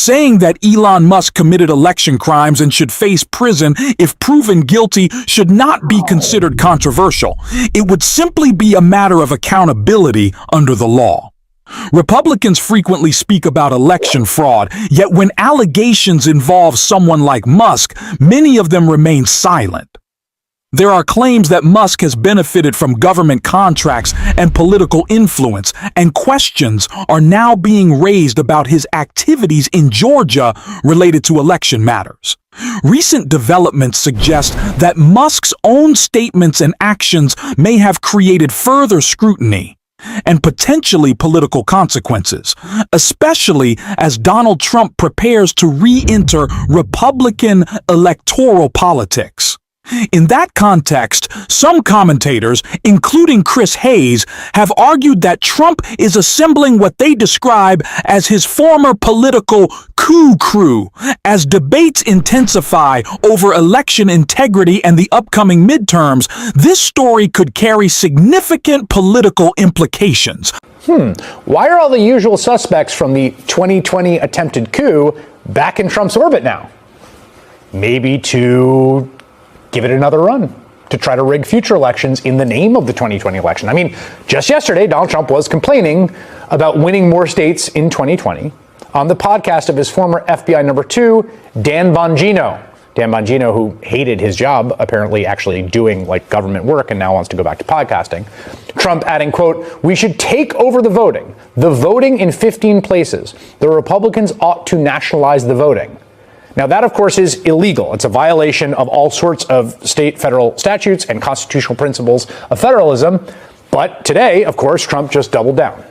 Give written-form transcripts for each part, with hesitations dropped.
Saying that Elon Musk committed election crimes and should face prison if proven guilty should not be considered controversial. It would simply be a matter of accountability under the law. Republicans frequently speak about election fraud, yet when allegations involve someone like Musk, many of them remain silent. There are claims that Musk has benefited from government contracts and political influence, and questions are now being raised about his activities in Georgia related to election matters. Recent developments suggest that Musk's own statements and actions may have created further scrutiny and potentially political consequences, especially as Donald Trump prepares to re-enter Republican electoral politics. In that context, some commentators, including Chris Hayes, have argued that Trump is assembling what they describe as his former political coup crew. As debates intensify over election integrity and the upcoming midterms, this story could carry significant political implications. Why are all the usual suspects from the 2020 attempted coup back in Trump's orbit now? Maybe to give it another run, to try to rig future elections in the name of the 2020 election. I mean, just yesterday, Donald Trump was complaining about winning more states in 2020 on the podcast of his former FBI number 2, Dan Bongino. Dan Bongino, who hated his job, apparently actually doing like government work and now wants to go back to podcasting. Trump adding, quote, "We should take over the voting in 15 places. The Republicans ought to nationalize the voting." Now, that, of course, is illegal. It's a violation of all sorts of state, federal statutes and constitutional principles of federalism. But today, of course, Trump just doubled down.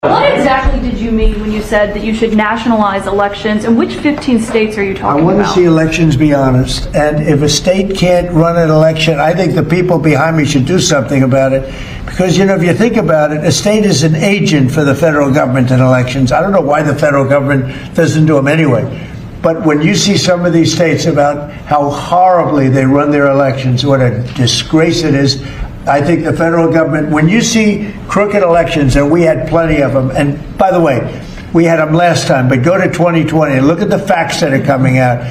What exactly did you mean when you said that you should nationalize elections? And which 15 states are you talking about? I want to see elections be honest. And if a state can't run an election, I think the people behind me should do something about it. Because, you know, if you think about it, a state is an agent for the federal government in elections. I don't know why the federal government doesn't do them anyway. But when you see some of these states about how horribly they run their elections, what a disgrace it is, I think the federal government, when you see crooked elections, and we had plenty of them, and by the way, we had them last time, but go to 2020 and look at the facts that are coming out.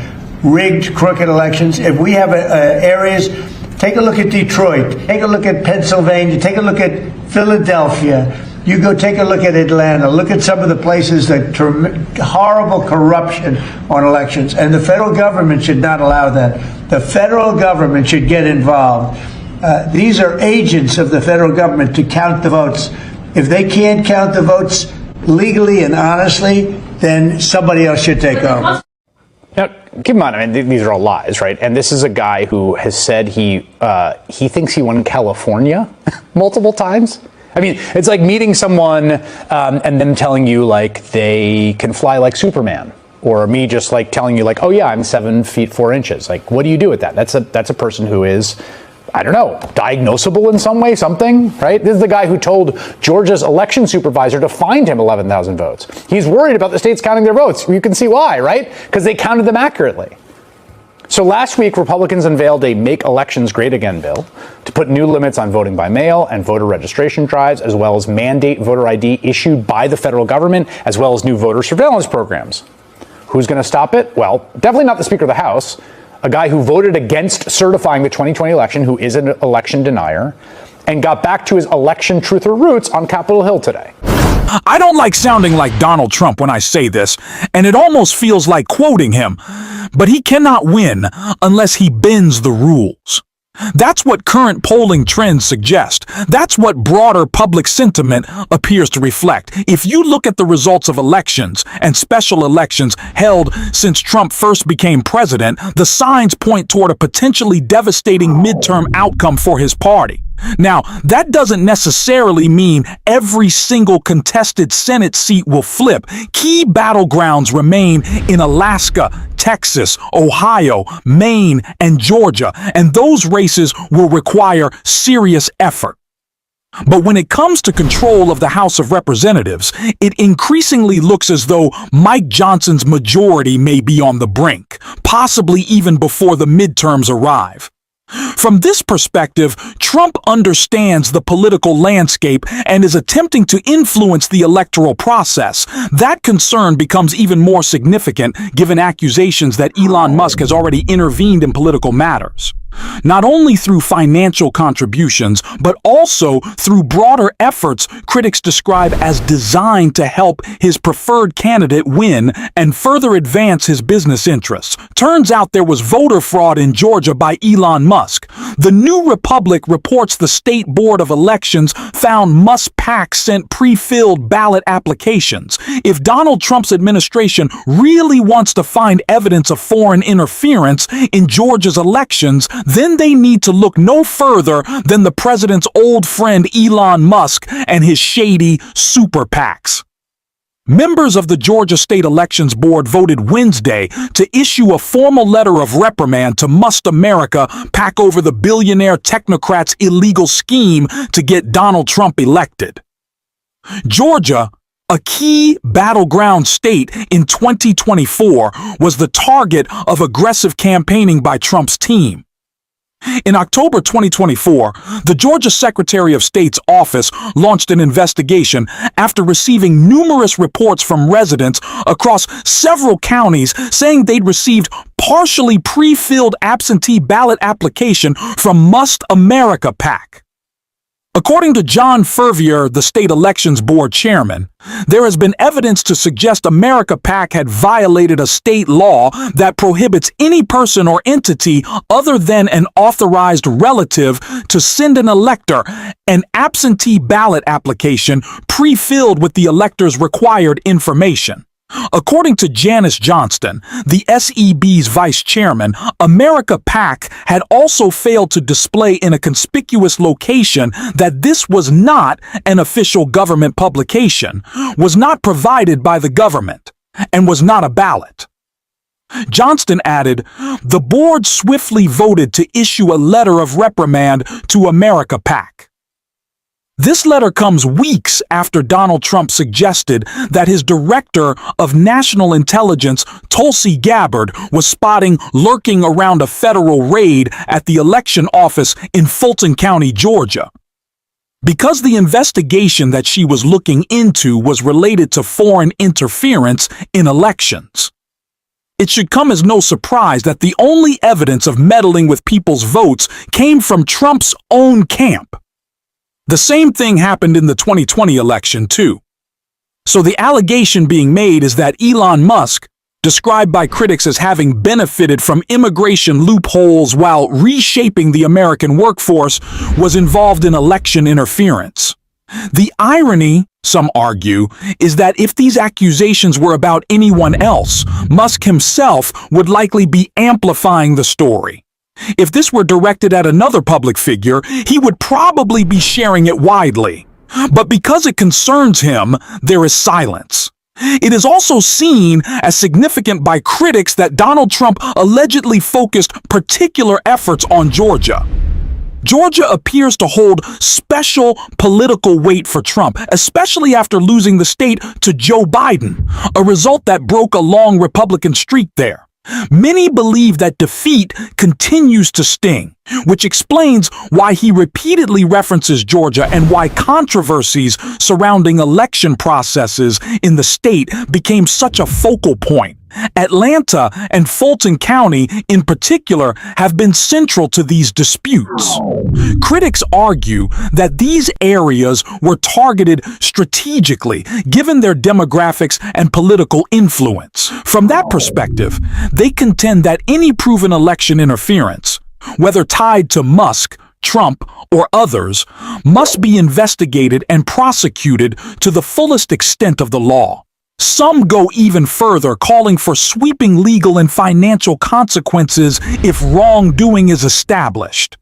Rigged, crooked elections. If we have areas, take a look at Detroit, take a look at Pennsylvania, take a look at Philadelphia. You go take a look at Atlanta, look at some of the places that horrible corruption on elections, and the federal government should not allow that. The federal government should get involved. These are agents of the federal government to count the votes. If they can't count the votes legally and honestly, then somebody else should take over. Now, keep in mind, I mean, these are all lies, right? And this is a guy who has said he thinks he won California multiple times. I mean, it's like meeting someone and them telling you, like, they can fly like Superman. Or me just, like, telling you, like, oh, yeah, I'm 7 feet 4 inches. Like, what do you do with that? That's a person who is, I don't know, diagnosable in some way, something, right? This is the guy who told Georgia's election supervisor to find him 11,000 votes. He's worried about the states counting their votes. You can see why, right? Because they counted them accurately. So last week, Republicans unveiled a Make Elections Great Again bill to put new limits on voting by mail and voter registration drives, as well as mandate voter ID issued by the federal government, as well as new voter surveillance programs. Who's going to stop it? Well, definitely not the Speaker of the House, a guy who voted against certifying the 2020 election, who is an election denier, and got back to his election truther roots on Capitol Hill today. I don't like sounding like Donald Trump when I say this, and it almost feels like quoting him, but he cannot win unless he bends the rules. That's what current polling trends suggest. That's what broader public sentiment appears to reflect. If you look at the results of elections and special elections held since Trump first became president, the signs point toward a potentially devastating midterm outcome for his party. Now, that doesn't necessarily mean every single contested Senate seat will flip. Key battlegrounds remain in Alaska, Texas, Ohio, Maine, and Georgia, and those races will require serious effort. But when it comes to control of the House of Representatives, it increasingly looks as though Mike Johnson's majority may be on the brink, possibly even before the midterms arrive. From this perspective, Trump understands the political landscape and is attempting to influence the electoral process. That concern becomes even more significant given accusations that Elon Musk has already intervened in political matters. Not only through financial contributions, but also through broader efforts critics describe as designed to help his preferred candidate win and further advance his business interests. Turns out there was voter fraud in Georgia by Elon Musk. The New Republic reports the State Board of Elections found Musk's PAC sent pre-filled ballot applications. If Donald Trump's administration really wants to find evidence of foreign interference in Georgia's elections, then they need to look no further than the president's old friend Elon Musk and his shady super PACs. Members of the Georgia State Elections Board voted Wednesday to issue a formal letter of reprimand to Must America PAC over the billionaire technocrat's illegal scheme to get Donald Trump elected. Georgia, a key battleground state in 2024, was the target of aggressive campaigning by Trump's team. In October 2024, the Georgia Secretary of State's office launched an investigation after receiving numerous reports from residents across several counties saying they'd received partially pre-filled absentee ballot application from Must America PAC. According to John Furvier, the State Elections Board chairman, there has been evidence to suggest America PAC had violated a state law that prohibits any person or entity other than an authorized relative to send an elector an absentee ballot application pre-filled with the elector's required information. According to Janice Johnston, the SEB's vice chairman, America PAC had also failed to display in a conspicuous location that this was not an official government publication, was not provided by the government, and was not a ballot. Johnston added, the board swiftly voted to issue a letter of reprimand to America PAC. This letter comes weeks after Donald Trump suggested that his director of national intelligence, Tulsi Gabbard, was spotted lurking around a federal raid at the election office in Fulton County, Georgia. Because the investigation that she was looking into was related to foreign interference in elections. It should come as no surprise that the only evidence of meddling with people's votes came from Trump's own camp. The same thing happened in the 2020 election, too. So the allegation being made is that Elon Musk, described by critics as having benefited from immigration loopholes while reshaping the American workforce, was involved in election interference. The irony, some argue, is that if these accusations were about anyone else, Musk himself would likely be amplifying the story. If this were directed at another public figure, he would probably be sharing it widely. But because it concerns him, there is silence. It is also seen as significant by critics that Donald Trump allegedly focused particular efforts on Georgia. Georgia appears to hold special political weight for Trump, especially after losing the state to Joe Biden, a result that broke a long Republican streak there. Many believe that defeat continues to sting, which explains why he repeatedly references Georgia and why controversies surrounding election processes in the state became such a focal point. Atlanta and Fulton County, in particular, have been central to these disputes. Critics argue that these areas were targeted strategically, given their demographics and political influence. From that perspective, they contend that any proven election interference, whether tied to Musk, Trump, or others, must be investigated and prosecuted to the fullest extent of the law. Some go even further, calling for sweeping legal and financial consequences if wrongdoing is established,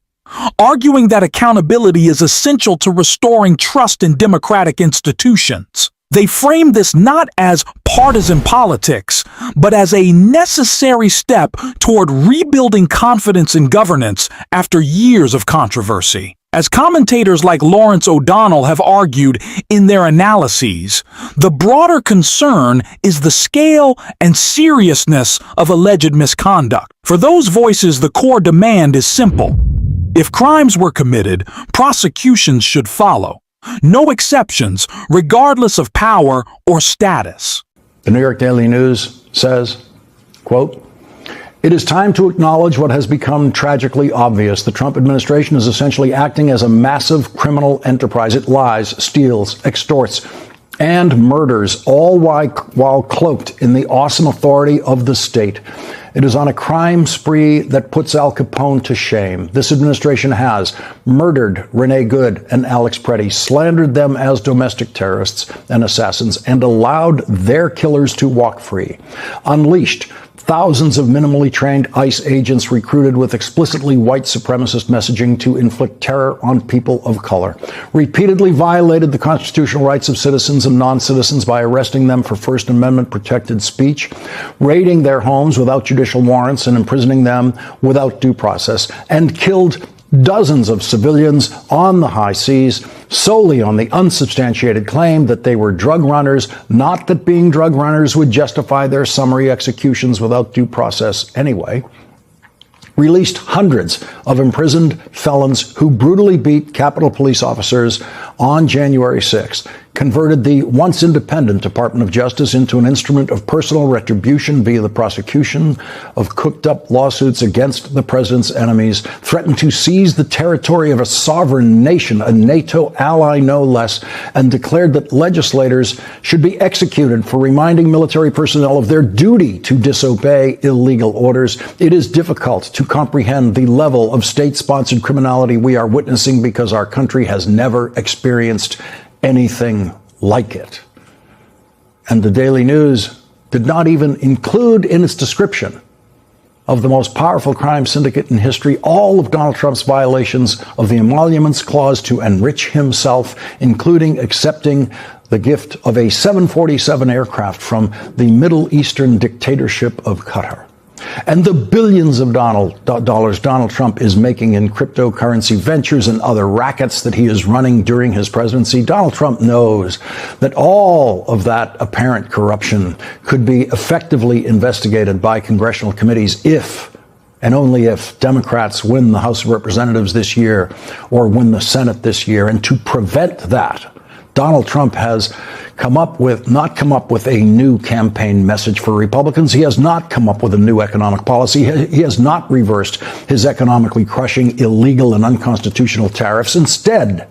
arguing that accountability is essential to restoring trust in democratic institutions. They frame this not as partisan politics, but as a necessary step toward rebuilding confidence in governance after years of controversy. As commentators like Lawrence O'Donnell have argued in their analyses, the broader concern is the scale and seriousness of alleged misconduct. For those voices, the core demand is simple. If crimes were committed, prosecutions should follow. No exceptions, regardless of power or status. The New York Daily News says, quote, "It is time to acknowledge what has become tragically obvious. The Trump administration is essentially acting as a massive criminal enterprise. It lies, steals, extorts, and murders, all while cloaked in the awesome authority of the state. It is on a crime spree that puts Al Capone to shame. This administration has murdered Rene Good and Alex Preddy, slandered them as domestic terrorists and assassins, and allowed their killers to walk free. Unleashed thousands of minimally trained ICE agents recruited with explicitly white supremacist messaging to inflict terror on people of color. Repeatedly violated the constitutional rights of citizens and non-citizens by arresting them for First Amendment protected speech, raiding their homes without judicial warrants and imprisoning them without due process, and killed dozens of civilians on the high seas solely on the unsubstantiated claim that they were drug runners, not that being drug runners would justify their summary executions without due process anyway. Released hundreds of imprisoned felons who brutally beat Capitol Police officers on January 6th, converted the once independent Department of Justice into an instrument of personal retribution via the prosecution of cooked-up lawsuits against the president's enemies, threatened to seize the territory of a sovereign nation, a NATO ally no less, and declared that legislators should be executed for reminding military personnel of their duty to disobey illegal orders. It is difficult to comprehend the level of state-sponsored criminality we are witnessing because our country has never experienced anything like it. And the Daily News did not even include in its description of the most powerful crime syndicate in history all of Donald Trump's violations of the Emoluments Clause to enrich himself, including accepting the gift of a 747 aircraft from the Middle Eastern dictatorship of Qatar. And the billions of dollars Donald Trump is making in cryptocurrency ventures and other rackets that he is running during his presidency. Donald Trump knows that all of that apparent corruption could be effectively investigated by congressional committees if and only if Democrats win the House of Representatives this year or win the Senate this year. And to prevent that, Donald Trump has not come up with a new campaign message for Republicans. He has not come up with a new economic policy. He has not reversed his economically crushing illegal and unconstitutional tariffs. Instead,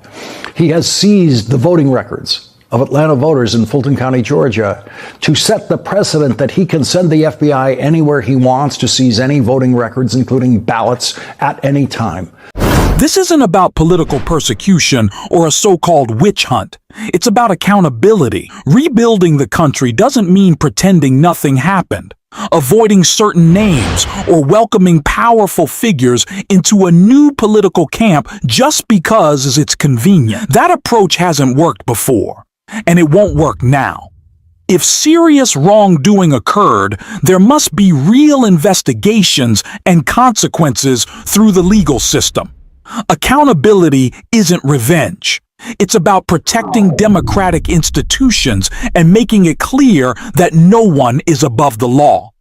he has seized the voting records of Atlanta voters in Fulton County, Georgia, to set the precedent that he can send the FBI anywhere he wants to seize any voting records, including ballots, at any time. This isn't about political persecution or a so-called witch hunt. It's about accountability. Rebuilding the country doesn't mean pretending nothing happened, avoiding certain names, or welcoming powerful figures into a new political camp just because it's convenient. That approach hasn't worked before, and it won't work now. If serious wrongdoing occurred, there must be real investigations and consequences through the legal system. Accountability isn't revenge. It's about protecting democratic institutions and making it clear that no one is above the law.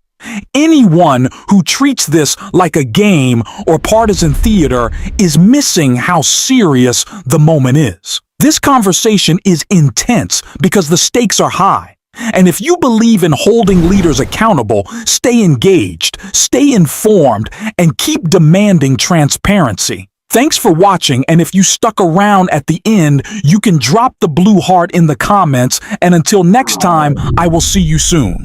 Anyone who treats this like a game or partisan theater is missing how serious the moment is. This conversation is intense because the stakes are high. And if you believe in holding leaders accountable, stay engaged, stay informed, and keep demanding transparency. Thanks for watching, and if you stuck around at the end, you can drop the blue heart in the comments, and until next time, I will see you soon.